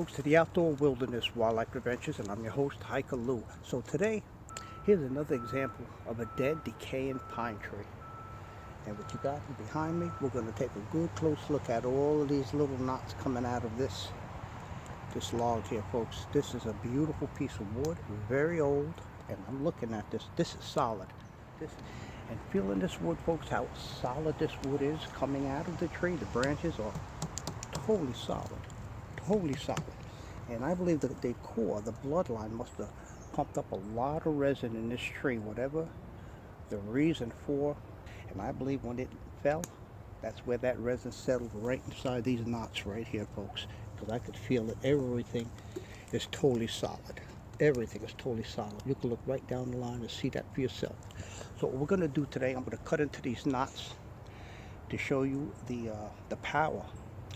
folks, to the Outdoor Wilderness Wildlife Adventures, and I'm your host, Hiker Lou. So today, here's another example of a dead, decaying pine tree. And what you got behind me, we're going to take a good close look at all of these little knots coming out of this log here, folks. This is a beautiful piece of wood, very old, and I'm looking at this. This is solid. And feeling this wood, folks, how solid this wood is coming out of the tree. The branches are totally solid. Totally solid. And I believe that the core, the bloodline, must have pumped up a lot of resin in this tree, whatever the reason for. And I believe when it fell, that's where that resin settled, right inside these knots right here, folks. Because I could feel it. Everything is totally solid. Everything is totally solid. You can look right down the line and see that for yourself. So what we're going to do today, I'm going to cut into these knots to show you the power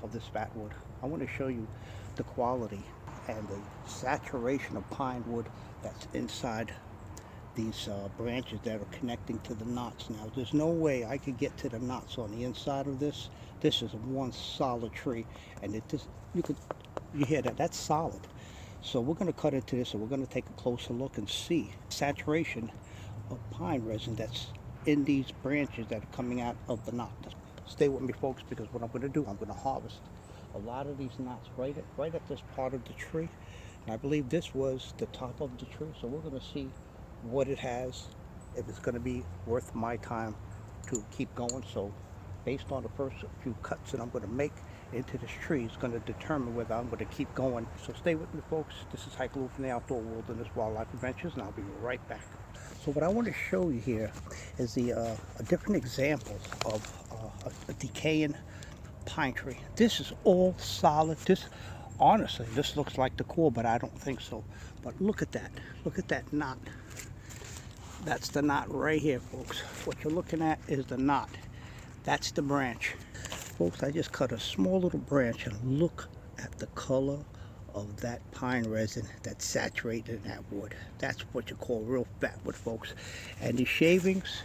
of this fatwood. I want to show you the quality and the saturation of pine wood that's inside these branches that are connecting to the knots. Now, there's no way I could get to the knots on the inside of this. This is one solid tree, and you hear that? That's solid. So we're going to cut into this, and we're going to take a closer look and see saturation of pine resin that's in these branches that are coming out of the knot. Stay with me, folks, because what I'm going to do, I'm going to harvest a lot of these knots right at this part of the tree. And I believe this was the top of the tree, so we're going to see what it has, if it's going to be worth my time to keep going. So based on the first few cuts that I'm going to make into this tree, it's going to determine whether I'm going to keep going. So stay with me, folks. This is Hiker Lou from the Outdoor Wilderness Wildlife Adventures, and I'll be right back. So what I want to show you here is a different example of a decaying pine tree. This is all solid. Honestly, this looks like the core, but I don't think so. But look at that. Look at that knot. That's the knot right here, folks. What you're looking at is the knot. That's the branch. Folks, I just cut a small little branch, and look at the color of that pine resin that's saturated in that wood. That's what you call real fatwood, folks. And the shavings,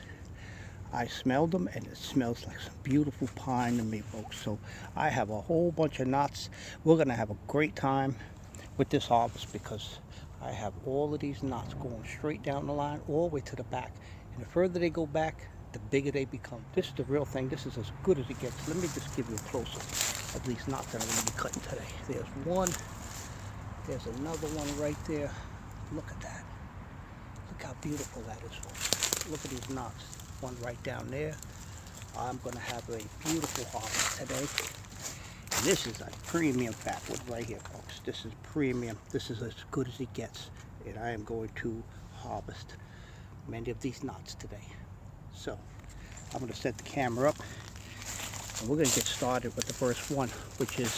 I smelled them, and it smells like some beautiful pine to me, folks. So I have a whole bunch of knots. We're going to have a great time with this harvest because I have all of these knots going straight down the line, all the way to the back. And the further they go back, the bigger they become. This is the real thing. This is as good as it gets. Let me just give you a close-up of these knots that I'm going to be cutting today. There's one. There's another one right there. Look at that. Look how beautiful that is, folks. Look at these knots. One right down there. I'm going to have a beautiful harvest today. And this is a premium fatwood right here, folks. This is premium. This is as good as it gets. And I am going to harvest many of these knots today. So I'm going to set the camera up, and we're going to get started with the first one, which is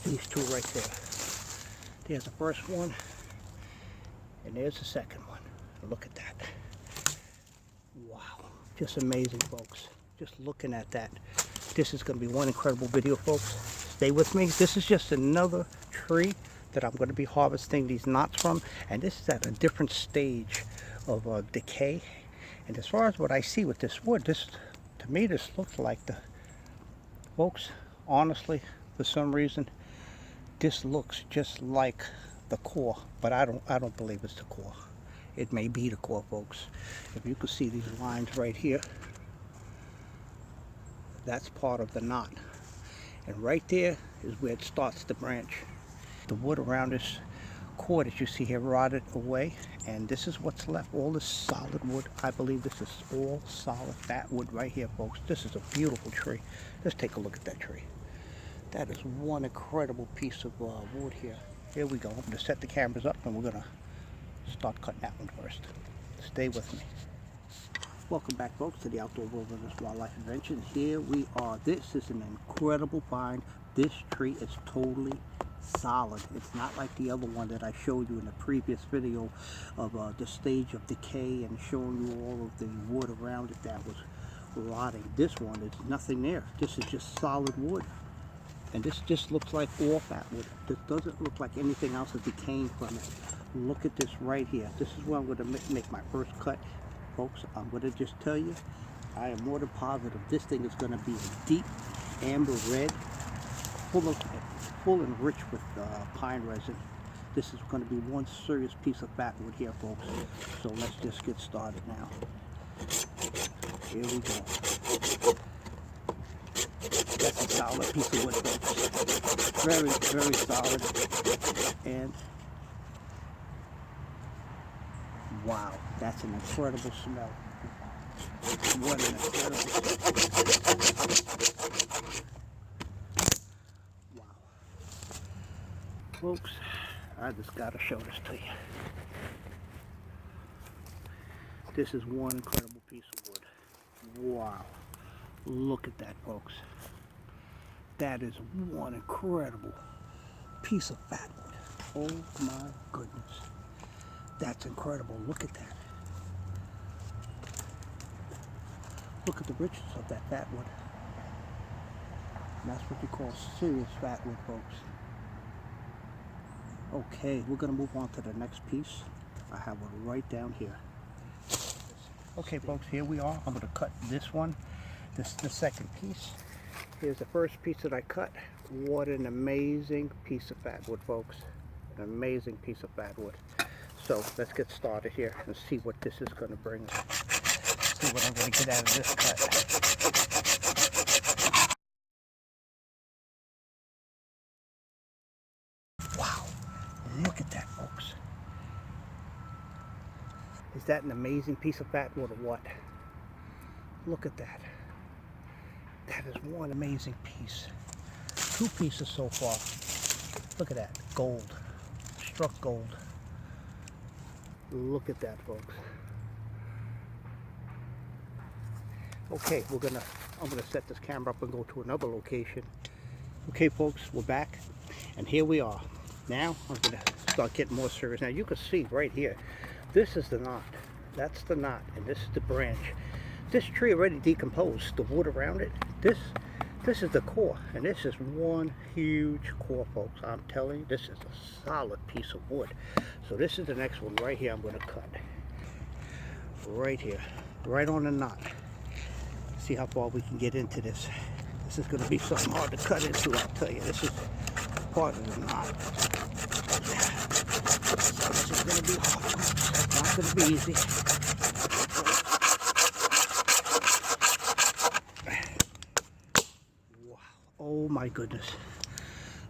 these two right there. There's the first one, and there's the second one. Look at that. Wow, just amazing, folks. Just looking at that. This is going to be one incredible video, folks. Stay with me. This is just another tree that I'm going to be harvesting these knots from, and this is at a different stage of decay. And as far as what I see with this wood, to me this looks like folks, honestly, for some reason, this looks just like the core, but I don't believe it's the core. It may be the core, folks. If you can see these lines right here, that's part of the knot. And right there is where it starts to branch. The wood around this core that you see here rotted away, and this is what's left. All this solid wood. I believe this is all solid fatwood right here, folks. This is a beautiful tree. Let's take a look at that tree. That is one incredible piece of wood here. Here we go. I'm going to set the cameras up, and we're going to start cutting that one first. Stay with me. Welcome back, folks, to the Outdoor Wilderness Wildlife Adventures. Here we are. This is an incredible find. This tree is totally solid. It's not like the other one that I showed you in the previous video of the stage of decay and showing you all of the wood around it that was rotting. This one is nothing there. This is just solid wood. And this just looks like all fatwood. This doesn't look like anything else is decaying from it. Look at this right here. This is where I'm going to make my first cut. Folks, I'm going to just tell you, I am more than positive this thing is going to be a deep amber red, full of full and rich with pine resin. This is going to be one serious piece of fatwood here, folks. So let's just get started now. Here we go. That's a solid piece of wood, folks. Very, very solid. And wow, that's an incredible smell. What an incredible smell. Wow. Folks, I just got to show this to you. This is one incredible piece of wood. Wow. Look at that, folks. That is one incredible piece of fatwood. Oh my goodness. That's incredible. Look at that. Look at the richness of that fatwood. That's what we call serious fatwood, folks. Okay, we're going to move on to the next piece. I have one right down here. Okay, folks, here we are. I'm going to cut this one. This is the second piece. Here's the first piece that I cut. What an amazing piece of fatwood, folks. An amazing piece of fatwood. So let's get started here and see what this is going to bring us. See what I'm going to get out of this cut. Wow, look at that, folks. Is that an amazing piece of fatwood or what? Look at that. That is one amazing piece. Two pieces so far. Look at that, gold, struck gold. Look at that, folks. Okay, I'm gonna set this camera up and go to another location. Okay, folks, we're back, and here we are. Now I'm gonna start getting more serious. Now you can see right here, this is the knot. That's the knot, and this is the branch. This tree already decomposed. The wood around it. This is the core, and this is one huge core, folks. I'm telling you, this is a solid piece of wood. So this is the next one right here. I'm gonna cut right here, right on the knot. See how far we can get into this. This is going to be something hard to cut into, I'll tell you. This is part of the knot. So this is going to be hard. It's not going to be easy. Wow. Oh my goodness.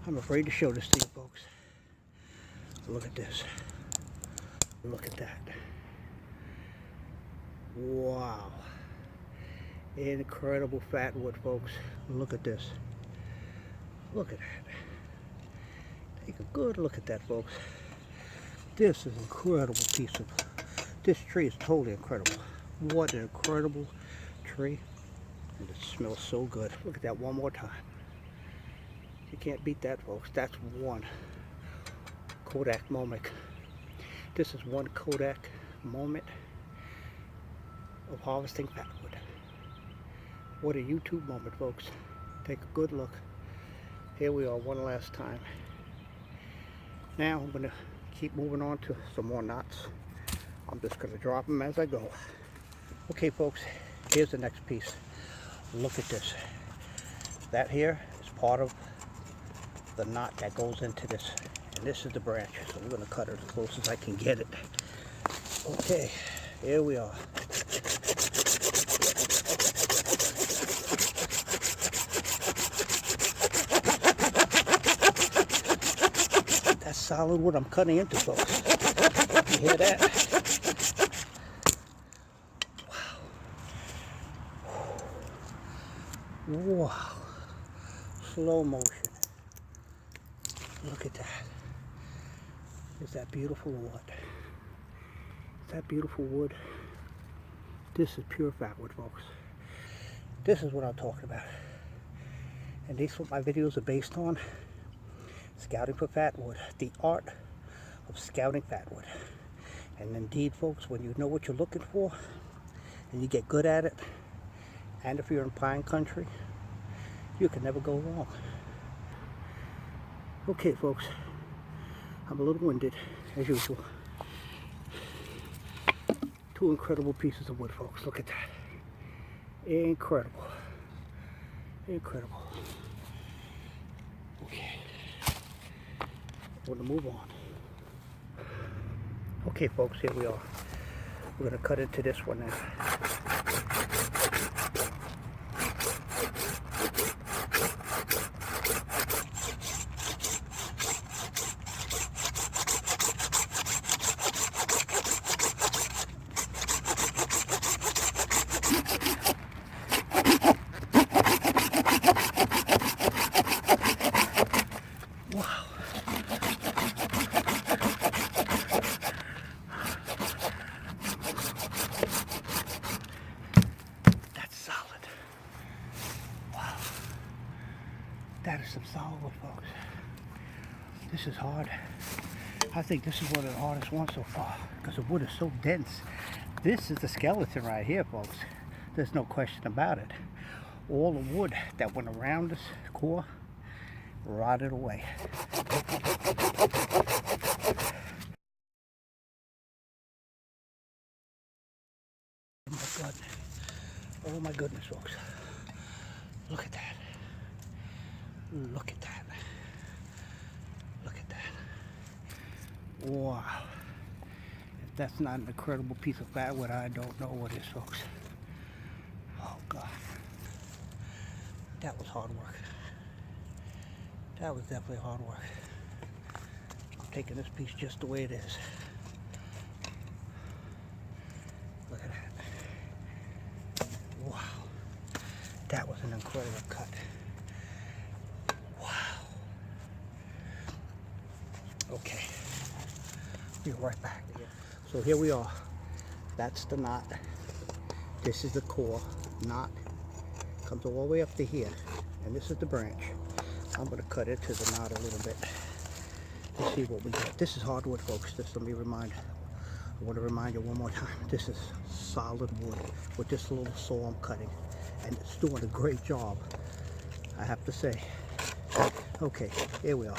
I'm afraid to show this to you, folks. Look at this. Look at that. Wow. Incredible fatwood, folks. Look at this. Look at that. Take a good look at that, folks. This is an incredible piece of... This tree is totally incredible. What an incredible tree. And it smells so good. Look at that one more time. You can't beat that, folks. That's one Kodak moment. This is one Kodak moment of harvesting fatwood. What a YouTube moment, folks. Take a good look. Here we are one last time. Now I'm going to keep moving on to some more knots. I'm just going to drop them as I go. Okay, folks, here's the next piece. Look at this. That here is part of the knot that goes into this. And this is the branch. So we're going to cut it as close as I can get it. Okay, here we are. Solid wood I'm cutting into, folks. You hear that? Wow. Wow. Slow motion. Look at that. Is that beautiful wood? Is that beautiful wood? This is pure fatwood, folks. This is what I'm talking about. And these are what my videos are based on. Scouting for fatwood, the art of scouting fatwood. And indeed, folks, when you know what you're looking for and you get good at it, and if you're in pine country, you can never go wrong. Okay, folks, I'm a little winded as usual. Two incredible pieces of wood, folks. Look at that. Incredible. Incredible. Okay. Want to move on. Okay, folks, here we are. We're going to cut into this one now. Wow. That's solid. Wow. That is some solid wood, folks. This is hard. I think this is one of the hardest ones so far because the wood is so dense. This is the skeleton right here, folks. There's no question about it. All the wood that went around this core rotted away. Oh my God. Oh my goodness, folks. Look at that. Look at that. Look at that. Wow. If that's not an incredible piece of fatwood, I don't know what is, folks. Oh God. That was hard work. That was definitely hard work. I'm taking this piece just the way it is. Look at that. Wow. That was an incredible cut. Wow. Okay. Be right back. So here we are. That's the knot. This is the core. Knot comes all the way up to here. And this is the branch. I'm going to cut into the knot a little bit to see what we get. This is hardwood, folks. Just let me remind. I want to remind you one more time. This is solid wood with this little saw I'm cutting. And it's doing a great job, I have to say. Okay, here we are.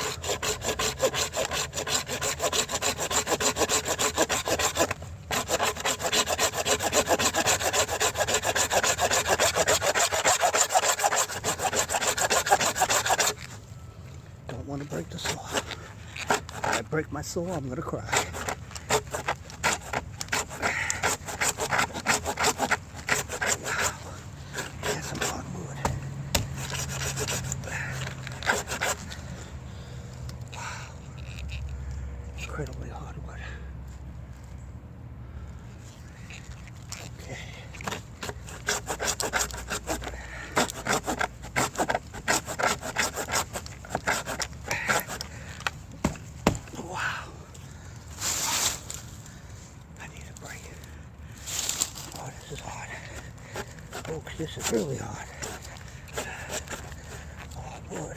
Don't want to break the saw. If I break my saw, I'm going to cry. Incredibly hardwood. Okay. Wow. I need a break. Oh, this is hard. Folks, this is really hard. Hardwood.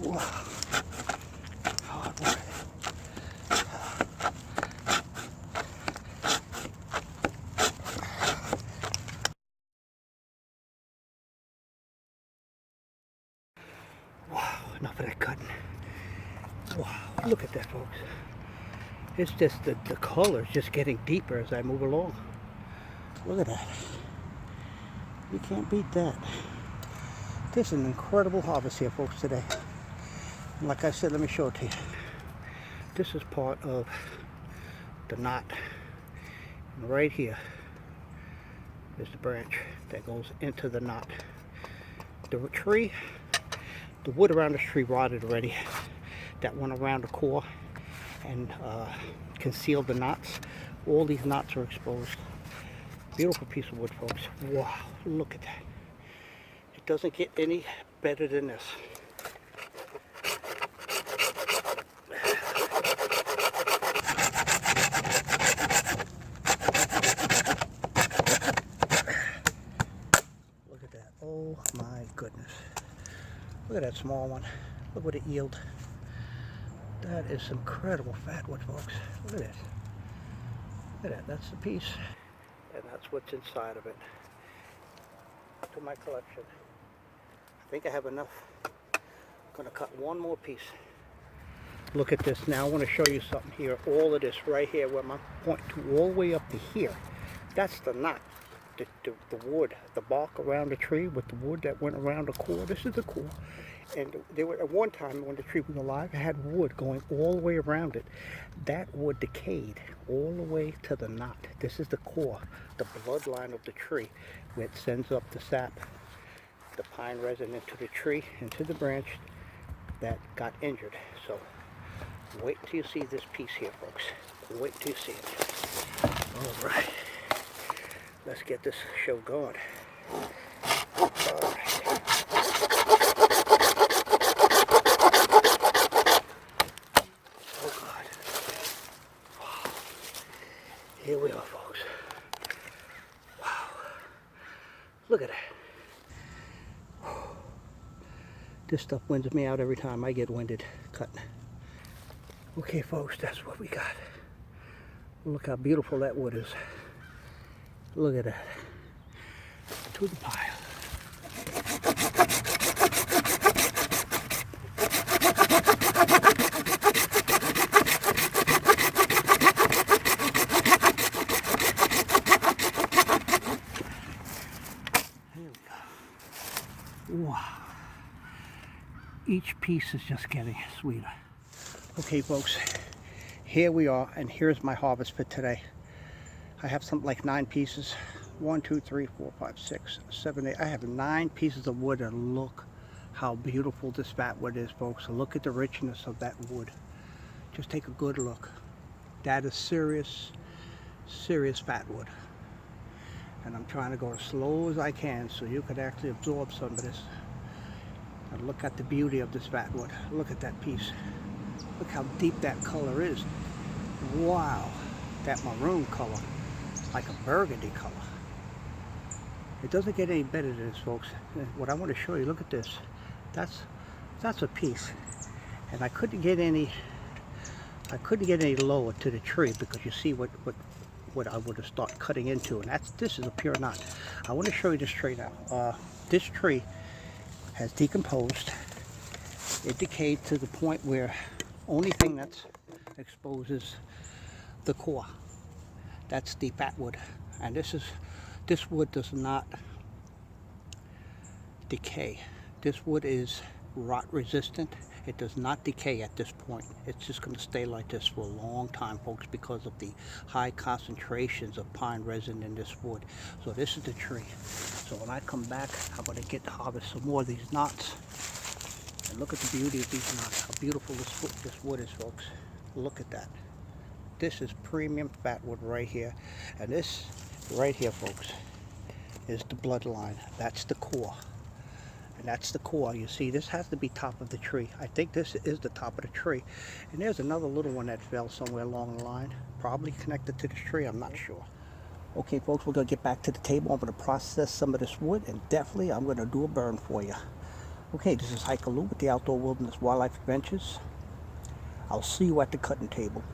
Wow. Hard work. Wow, enough of that cutting. Wow, look at that, folks. It's just the color is just getting deeper as I move along. Look at that. You can't beat that. This is an incredible harvest here, folks, today. And like I said, let me show it to you. This is part of the knot. And right here is the branch that goes into the knot. The tree, the wood around this tree rotted already. That went around the core and concealed the knots. All these knots are exposed. Beautiful piece of wood, folks. Wow, look at that. It doesn't get any better than this. Look at that. Oh my goodness. Look at that small one. Look what it yielded. That is incredible fatwood, folks. Look at this. Look at that. That's the piece. And that's what's inside of it. To my collection. I think I have enough. I'm going to cut one more piece. Look at this now. I want to show you something here. All of this right here, where I'm pointing to all the way up to here. That's the knot. The wood, the bark around the tree with the wood that went around the core. This is the core. And there were, at one time when the tree was alive, it had wood going all the way around it. That wood decayed all the way to the knot. This is the core, the bloodline of the tree, where it sends up the sap, the pine resin into the tree, into the branch that got injured. So wait till you see this piece here, folks. Wait till you see it. All right. Let's get this show going. All right. Oh God. Wow. Here we are, folks. Wow. Look at that. This stuff winds me out every time I get winded cutting. Okay, folks, that's what we got. Look how beautiful that wood is. Look at that. To the pile. Here we go. Wow. Each piece is just getting sweeter. Okay, folks, here we are, and here's my harvest for today. I have something like 9 pieces. 1, 2, 3, 4, 5, 6, 7, 8. I have 9 pieces of wood, and look how beautiful this fatwood is, folks. So look at the richness of that wood. Just take a good look. That is serious fatwood. And I'm trying to go as slow as I can so you can actually absorb some of this. And look at the beauty of this fatwood. Look at that piece. Look how deep that color is. Wow, that maroon color. Like a burgundy color. It doesn't get any better than this, folks. What I want to show you, look at this. That's a piece, and I couldn't get any lower to the tree because you see what I would have started cutting into, and this is a pure knot. I want to show you this tree now. This tree has decomposed. It decayed to the point where only thing that's exposed is the core. That's the fatwood, and this wood does not decay. This wood is rot resistant. It does not decay at this point. It's just going to stay like this for a long time, folks, because of the high concentrations of pine resin in this wood. So this is the tree. So when I come back, I'm going to get to harvest some more of these knots. And look at the beauty of these knots. How beautiful this wood is, folks. Look at that. This is premium fatwood right here, and this right here, folks, is the bloodline. That's the core, and that's the core. You see, this has to be top of the tree. I think this is the top of the tree, and there's another little one that fell somewhere along the line, probably connected to this tree. I'm not sure. Okay, folks, we're gonna get back to the table. I'm gonna process some of this wood, and definitely I'm gonna do a burn for you. Okay, this is Hiker Lou with the Outdoor Wilderness Wildlife Adventures. I'll see you at the cutting table.